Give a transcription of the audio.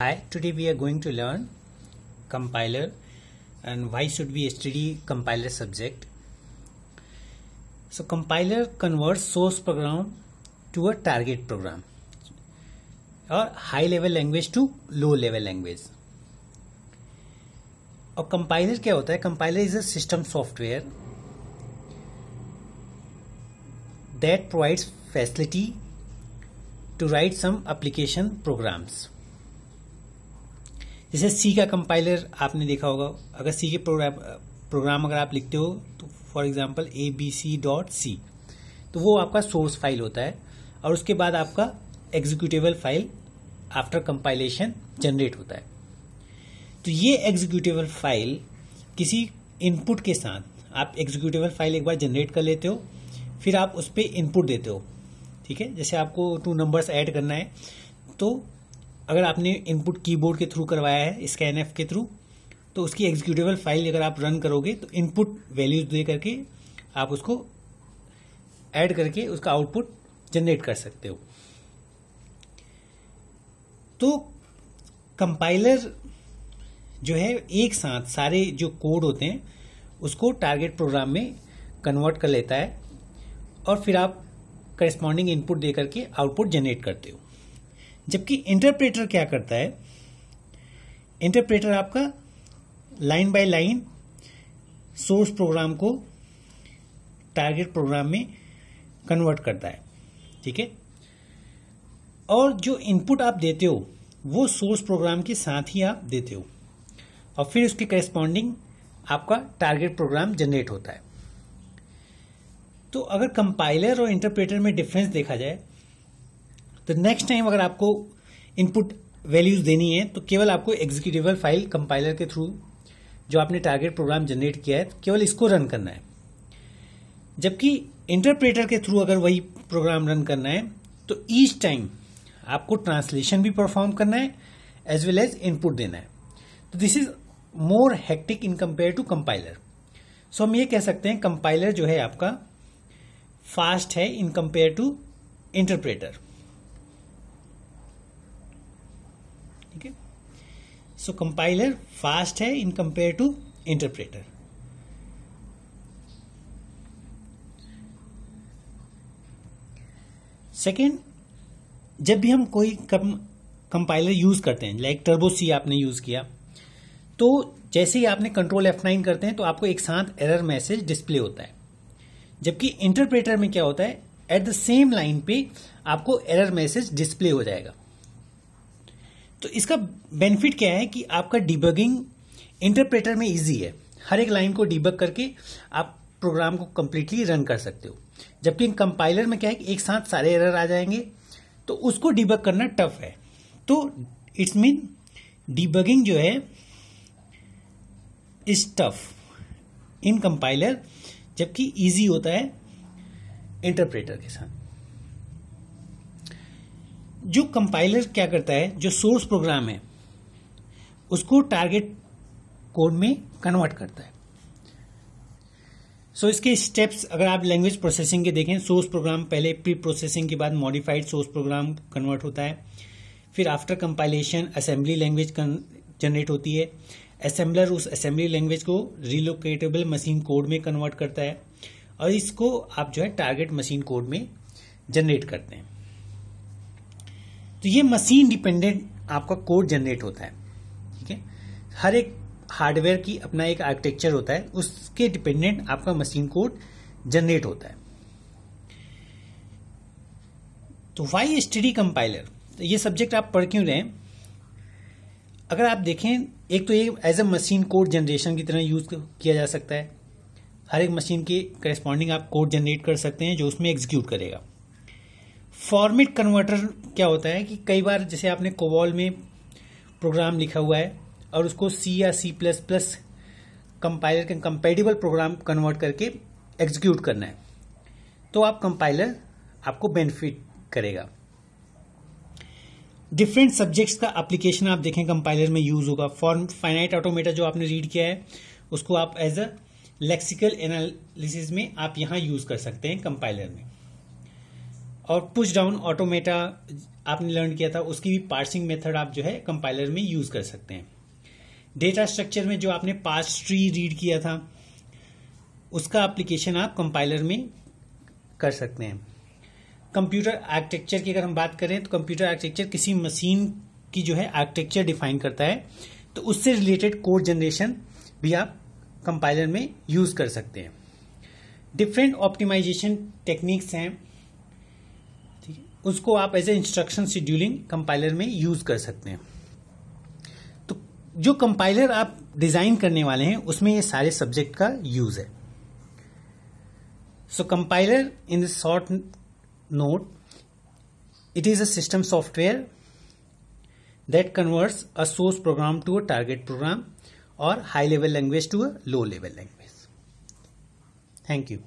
Hi, today we are going to learn compiler and why should we study compiler subject. So compiler converts source program to a target program or high level language to low level language. और compiler क्या होता है? Compiler is a system software that provides facility to write some application programs. जैसे C का compiler आपने देखा होगा. अगर सी के प्रोग्राम अगर आप लिखते हो तो फॉर एग्जांपल abc.c, तो वो आपका सोर्स फाइल होता है और उसके बाद आपका executable file after compilation generate होता है. तो ये एग्जीक्यूटेबल फाइल किसी इनपुट के साथ आप एग्जीक्यूटेबल फाइल एक बार जनरेट कर लेते हो, फिर आप उस पर इनपुट देते हो. ठीक है, जैसे आपको 2 नंबर्स ऐड करना है, तो अगर आपने इनपुट कीबोर्ड के थ्रू करवाया है स्कैनएफ के थ्रू, तो उसकी एग्जीक्यूटेबल फाइल अगर आप रन करोगे तो इनपुट वैल्यूज दे करके आप उसको ऐड करके उसका आउटपुट जनरेट कर सकते हो. तो कंपाइलर जो है एक साथ सारे जो कोड होते हैं उसको टारगेट प्रोग्राम में कन्वर्ट कर लेता है और फिर आप करेस्पॉन्डिंग इनपुट दे करके आउटपुट जनरेट करते हो. जबकि इंटरप्रेटर क्या करता है? इंटरप्रेटर आपका line by line source program को टारगेट प्रोग्राम में कन्वर्ट करता है. ठीक है, और जो इनपुट आप देते हो वो सोर्स प्रोग्राम के साथ ही आप देते हो और फिर उसके करेस्पॉन्डिंग आपका टारगेट प्रोग्राम जनरेट होता है. तो अगर कंपाइलर और इंटरप्रेटर में डिफरेंस देखा जाए तो नेक्स्ट टाइम अगर आपको इनपुट वैल्यूज देनी है तो केवल आपको एग्जीक्यूटेबल फाइल कंपाइलर के थ्रू जो आपने टारगेट प्रोग्राम जनरेट किया है केवल इसको रन करना है. जबकि इंटरप्रेटर के थ्रू अगर वही प्रोग्राम रन करना है तो ईच टाइम आपको ट्रांसलेशन भी परफॉर्म करना है एज वेल एज इनपुट देना है. तो this is more hectic in compare to compiler. So हम ये कह सकते हैं कंपाइलर जो है आपका फास्ट है इन कंपेयर टू इंटरप्रेटर. ठीक है, सो कंपाइलर फास्ट है in compare to interpreter. Second, जब भी हम कोई कंपाइलर यूज करते हैं, लाइक टर्बो सी आपने यूज किया, तो जैसे ही आपने कंट्रोल F9 करते हैं तो आपको एक साथ एरर मैसेज डिस्प्ले होता है. जबकि इंटरप्रेटर में क्या होता है, एट द सेम लाइन पे आपको एरर मैसेज डिस्प्ले हो जाएगा. तो इसका बेनिफिट क्या है कि आपका डिबगिंग इंटरप्रेटर में इजी है. हर एक लाइन को डिबग करके आप प्रोग्राम को कंप्लीटली रन कर सकते हो. जबकि कंपाइलर में क्या है कि एक साथ सारे एरर आ जाएंगे तो उसको डिबग करना टफ है. तो इट्स मीन डिबगिंग जो है इज टफ इन कंपाइलर, जबकि इजी होता है इंटरप्रेटर के साथ. जो कंपाइलर क्या करता है, जो सोर्स प्रोग्राम है उसको टारगेट कोड में कन्वर्ट करता है. सो इसके स्टेप्स अगर आप लैंग्वेज प्रोसेसिंग के देखें, सोर्स प्रोग्राम पहले प्री प्रोसेसिंग के बाद मॉडिफाइड सोर्स प्रोग्राम कन्वर्ट होता है. फिर after compilation assembly language generate होती है. असेंबलर उस असेंबली लैंग्वेज को रिलोकेटेबल मशीन कोड में कन्वर्ट करता है और इसको आप जो है टारगेट मशीन कोड में जनरेट करते हैं. तो ये मशीन डिपेंडेंट आपका कोड जनरेट होता है. ठीक है, हर एक हार्डवेयर की अपना एक आर्किटेक्चर होता है, उसके डिपेंडेंट आपका मशीन कोड जनरेट होता है. तो व्हाई स्टडी कंपाइलर, तो ये सब्जेक्ट आप पढ़ क्यों रहे हैं? अगर आप देखें, एक तो ये as a machine code generation की तरह यूज किया जा सकता है. हर एक मशीन के करेस्पॉन्डिंग आप कोड जनरेट कर सकते हैं जो उसमें एग्जीक्यूट करेगा. फॉर्मेट कन्वर्टर क्या होता है कि कई बार जैसे आपने कोबॉल में प्रोग्राम लिखा हुआ है और उसको सी या C++ कंपाइलर के कंपैटिबल प्रोग्राम कन्वर्ट करके एग्जीक्यूट करना है, तो आप कंपाइलर आपको बेनिफिट करेगा. डिफरेंट सब्जेक्ट्स का एप्लीकेशन आप देखें कंपाइलर में यूज होगा. फॉर फाइनाइट ऑटोमेटा जो आपने रीड किया है उसको आप एज अ लेक्सिकल एनालिसिस में आप यहां यूज कर सकते हैं कंपाइलर में. और पुश डाउन ऑटोमेटा आपने लर्न किया था, उसकी भी पार्सिंग मेथड आप जो है कंपाइलर में यूज कर सकते हैं। डेटा स्ट्रक्चर में जो आपने पार्स ट्री रीड किया था, उसका एप्लीकेशन आप कंपाइलर में कर सकते हैं। कंप्यूटर आर्किटेक्चर की अगर हम बात करें तो कंप्यूटर आर्किटेक्चर किसी मशीन की जो है आर्किटेक्चर डिफाइन करता है, तो उससे रिलेटेड कोड जनरेशन भी आप कंपाइलर में यूज कर सकते हैं। डिफरेंट ऑप्टिमाइजेशन टेक्निक्स हैं, ठीक है, उसको आप as a instruction scheduling compiler में यूज कर सकते हैं। तो जो कंपाइलर आप डिजाइन करने वाले हैं उसमें ये सारे सब्जेक्ट का यूज है। So compiler in this short note, it is a system software that converts a source program to a target program or high level language to a low level language. Thank you.